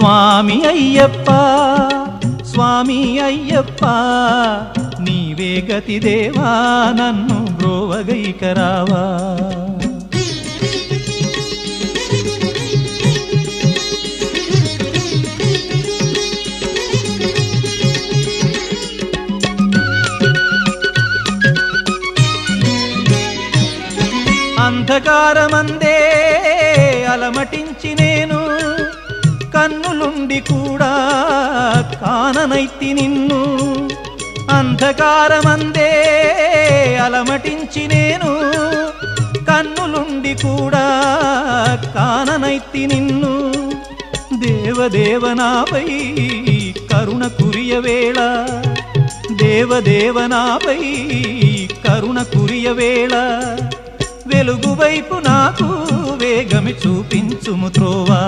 స్వామి అయ్యప్ప స్వామి అయ్యప్ప నీవే గతి దేవా నన్ను బ్రోవగైకరావా అంధకారమందే అలమటించి నేను కన్నులుండి కూడా కాననైతి నిన్ను అంధకారమందే అలమటించి నేను కన్నులుండి కూడా కాననైతి నిన్ను దేవదేవనాపై కరుణ కురియవేళ దేవదేవనాపై కరుణ కురియవేళ వెలుగు వైపు నాకు వేగమి చూపించుము త్రోవా